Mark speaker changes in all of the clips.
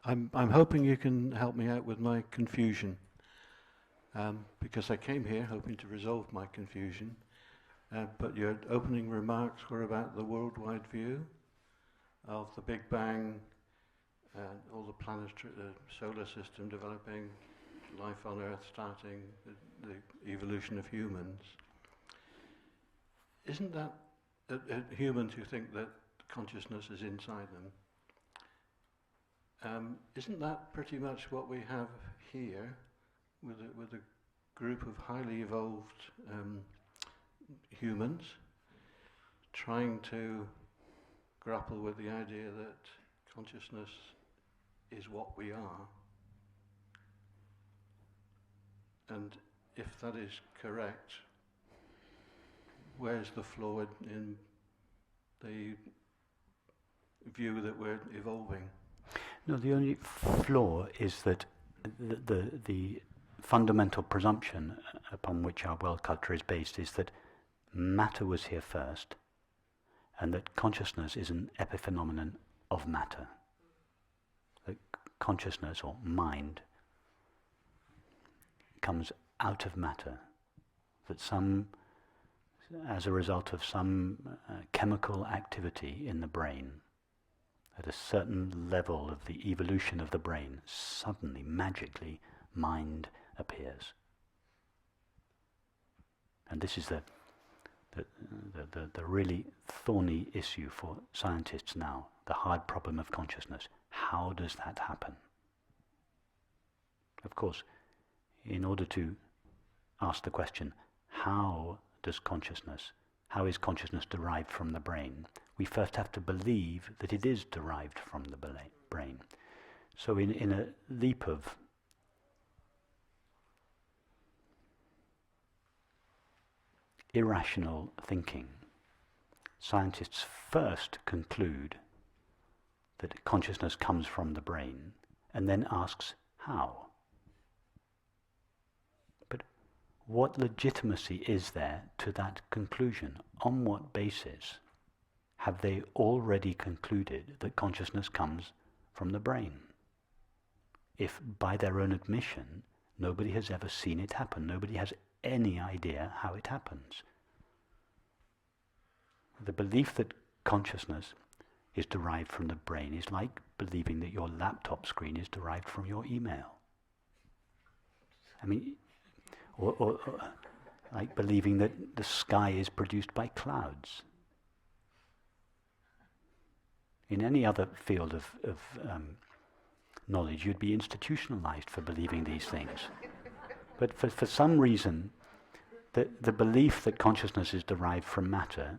Speaker 1: I'm hoping you can help me out with my confusion, because I came here hoping to resolve my confusion, but your opening remarks were about the worldwide view of the Big Bang, all the planetary, solar system developing, life on Earth starting, the evolution of humans. Isn't that humans who think that consciousness is inside them? Isn't that pretty much what we have here with a group of highly evolved humans trying to grapple with the idea that consciousness is what we are? And if that is correct, where's the flaw in the view that we're evolving?
Speaker 2: No, the only flaw is that the fundamental presumption upon which our world culture is based is that matter was here first, and that consciousness is an epiphenomenon of matter. That consciousness, or mind, comes out of matter, that as a result of some chemical activity in the brain, at a certain level of the evolution of the brain, suddenly, magically, mind appears. And this is the really thorny issue for scientists now, the hard problem of consciousness. How does that happen? Of course, in order to ask the question, how is consciousness derived from the brain, we first have to believe that it is derived from the brain. So in a leap of irrational thinking, scientists first conclude that consciousness comes from the brain, and then asks how. But what legitimacy is there to that conclusion? On what basis have they already concluded that consciousness comes from the brain, if by their own admission nobody has ever seen it happen, nobody has any idea how it happens? The belief that consciousness is derived from the brain is like believing that your laptop screen is derived from your email. I mean, or like believing that the sky is produced by clouds. In any other field of knowledge, you'd be institutionalized for believing these things. But for some reason, the belief that consciousness is derived from matter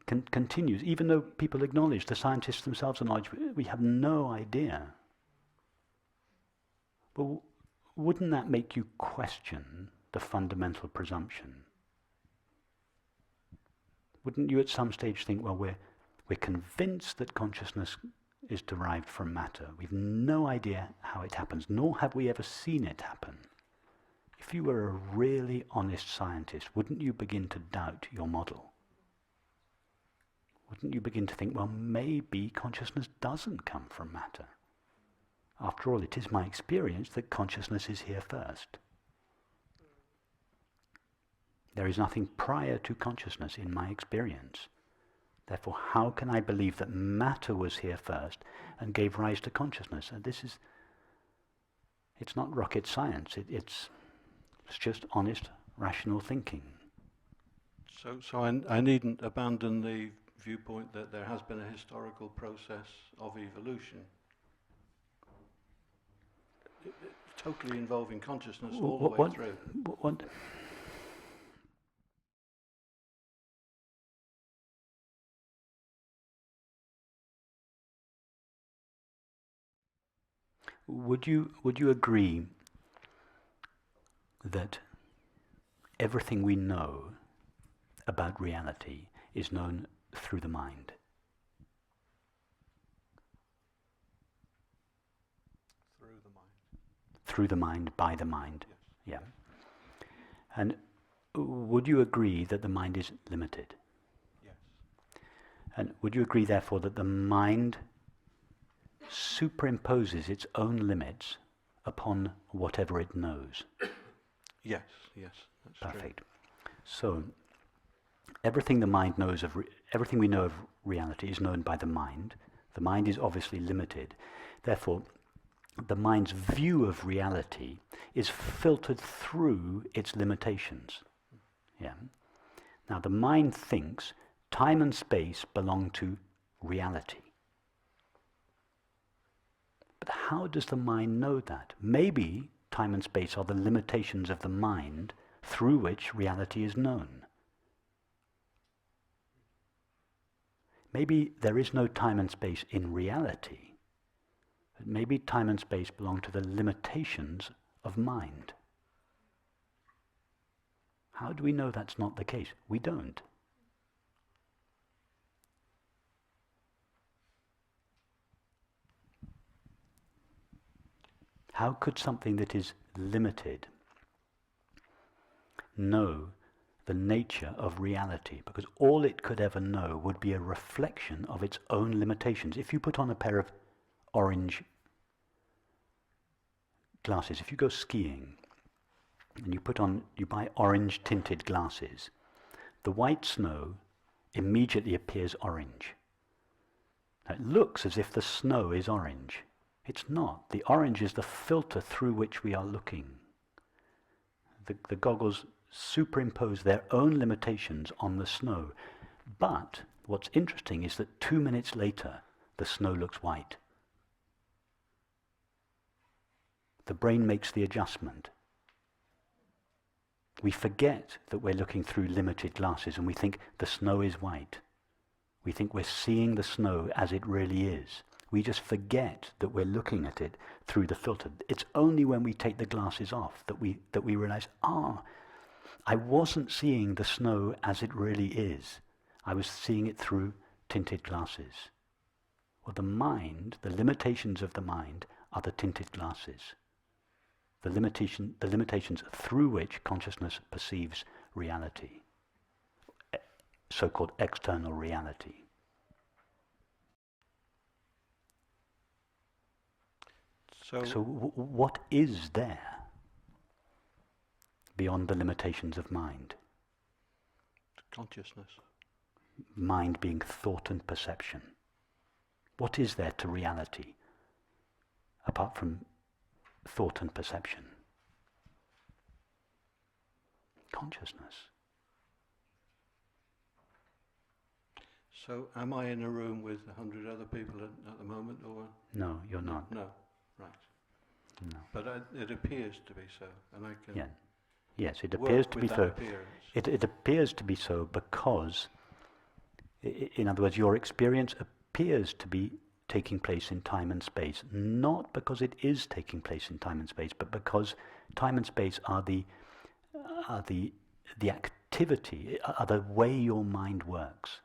Speaker 2: continues, even though people acknowledge, the scientists themselves acknowledge, we have no idea. But wouldn't that make you question the fundamental presumption? Wouldn't you at some stage think, well, we're convinced that consciousness is derived from matter. We've no idea how it happens, nor have we ever seen it happen. If you were a really honest scientist, wouldn't you begin to doubt your model? Wouldn't you begin to think, well, maybe consciousness doesn't come from matter? After all, it is my experience that consciousness is here first. There is nothing prior to consciousness in my experience. Therefore, how can I believe that matter was here first and gave rise to consciousness? And it's not rocket science. It's just honest, rational thinking.
Speaker 1: So I needn't abandon the viewpoint that there has been a historical process of evolution, totally involving consciousness all the way through.
Speaker 2: What? Would you agree that everything we know about reality is known through the mind?
Speaker 1: Through the mind.
Speaker 2: Through the mind, by the mind.
Speaker 1: Yes.
Speaker 2: Yeah. And would you agree that the mind is limited?
Speaker 1: Yes.
Speaker 2: And would you agree, therefore, that the mind superimposes its own limits upon whatever it knows.
Speaker 1: Yes, that's
Speaker 2: Perfect. So, everything the mind knows of, everything we know of reality is known by the mind. The mind is obviously limited. Therefore, the mind's view of reality is filtered through its limitations. Yeah. Now, the mind thinks time and space belong to reality. But how does the mind know that? Maybe time and space are the limitations of the mind through which reality is known. Maybe there is no time and space in reality, but maybe time and space belong to the limitations of mind. How do we know that's not the case? We don't. How could something that is limited know the nature of reality? Because all it could ever know would be a reflection of its own limitations. If you put on a pair of orange glasses, if you go skiing and you buy orange tinted glasses, the white snow immediately appears orange. Now, it looks as if the snow is orange. It's not. The orange is the filter through which we are looking. The goggles superimpose their own limitations on the snow. But what's interesting is that 2 minutes later, the snow looks white. The brain makes the adjustment. We forget that we're looking through limited glasses and we think the snow is white. We think we're seeing the snow as it really is. We just forget that we're looking at it through the filter. It's only when we take the glasses off that we realize, I wasn't seeing the snow as it really is. I was seeing it through tinted glasses. Well, the mind, the limitations of the mind are the tinted glasses. The limitations through which consciousness perceives reality, so-called external reality. So what is there beyond the limitations of mind?
Speaker 1: consciousness.
Speaker 2: Mind being thought and perception. What is there to reality apart from thought and perception? Consciousness.
Speaker 1: So am I in a room with 100 other people at the moment, or?
Speaker 2: No, you're not.
Speaker 1: No, right.
Speaker 2: No.
Speaker 1: But it appears to be so, and I can.
Speaker 2: Yeah. Yes, it
Speaker 1: work
Speaker 2: appears to
Speaker 1: with
Speaker 2: be
Speaker 1: that
Speaker 2: so.
Speaker 1: appearance.
Speaker 2: It appears to be so because, in other words, your experience appears to be taking place in time and space, not because it is taking place in time and space, but because time and space are the activity, are the way your mind works.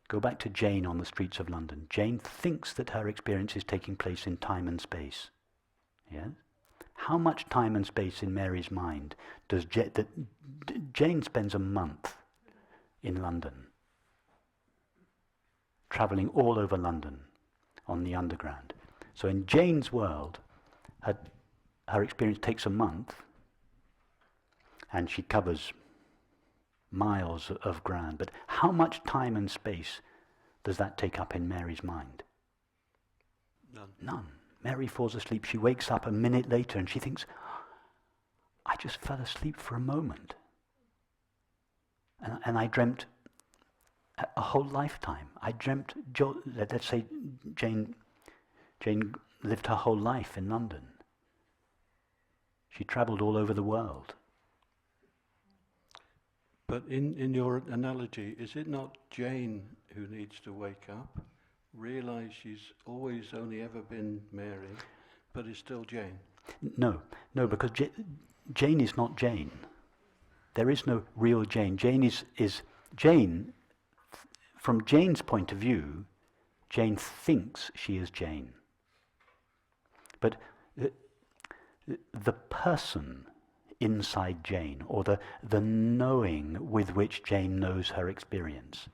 Speaker 2: Go back to Jane on the streets of London. Jane thinks that her experience is taking place in time and space. Yes? How much time and space in Mary's mind does Jane spends a month in London, travelling all over London on the underground. So in Jane's world, her experience takes a month, and she covers miles of ground. But how much time and space does that take up in Mary's mind?
Speaker 1: None.
Speaker 2: None. Mary falls asleep. She wakes up a minute later and she thinks, I just fell asleep for a moment. And I dreamt a whole lifetime. I dreamt, let's say Jane lived her whole life in London. She travelled all over the world.
Speaker 1: But in your analogy, is it not Jane who needs to wake up, realise she's always only ever been Mary, but is still Jane?
Speaker 2: No, because Jane is not Jane. There is no real Jane. Jane is Jane. From Jane's point of view, Jane thinks she is Jane. But the person inside Jane, or the knowing with which Jane knows her experience.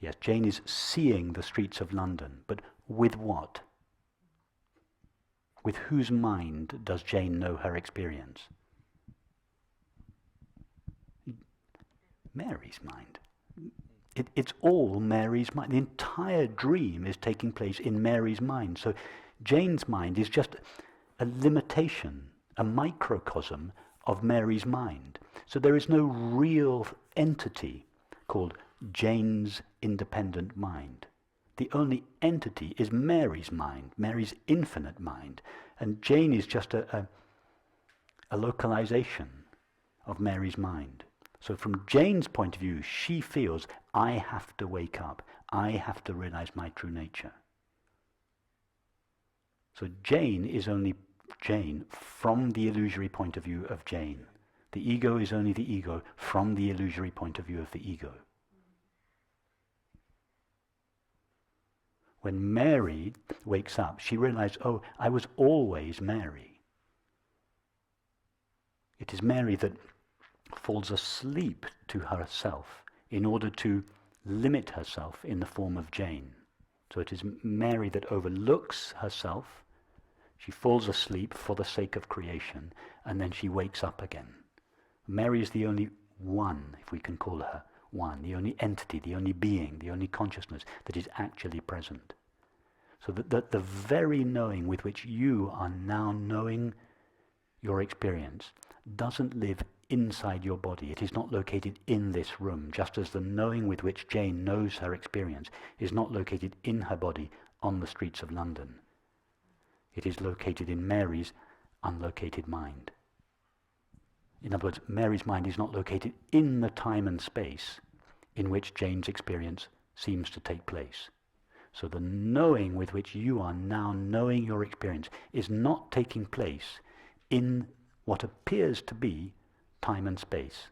Speaker 2: Yes, Jane is seeing the streets of London, but with what? With whose mind does Jane know her experience? Mary's mind. It's all Mary's mind. The entire dream is taking place in Mary's mind. So Jane's mind is just a limitation, a microcosm of Mary's mind. So there is no real entity called Jane's independent mind. The only entity is Mary's mind, Mary's infinite mind. And Jane is just a localization of Mary's mind. So from Jane's point of view, she feels, I have to wake up. I have to realize my true nature. So Jane is only Jane from the illusory point of view of Jane. The ego is only the ego from the illusory point of view of the ego. When Mary wakes up, she realizes, oh, I was always Mary. It is Mary that falls asleep to herself in order to limit herself in the form of Jane. So it is Mary that overlooks herself. She falls asleep for the sake of creation, and then she wakes up again. Mary is the only one, if we can call her one, the only entity, the only being, the only consciousness that is actually present. So that the very knowing with which you are now knowing your experience doesn't live inside your body. It is not located in this room, just as the knowing with which Jane knows her experience is not located in her body on the streets of London. It is located in Mary's unlocated mind. In other words, Mary's mind is not located in the time and space in which Jane's experience seems to take place. So the knowing with which you are now knowing your experience is not taking place in what appears to be time and space.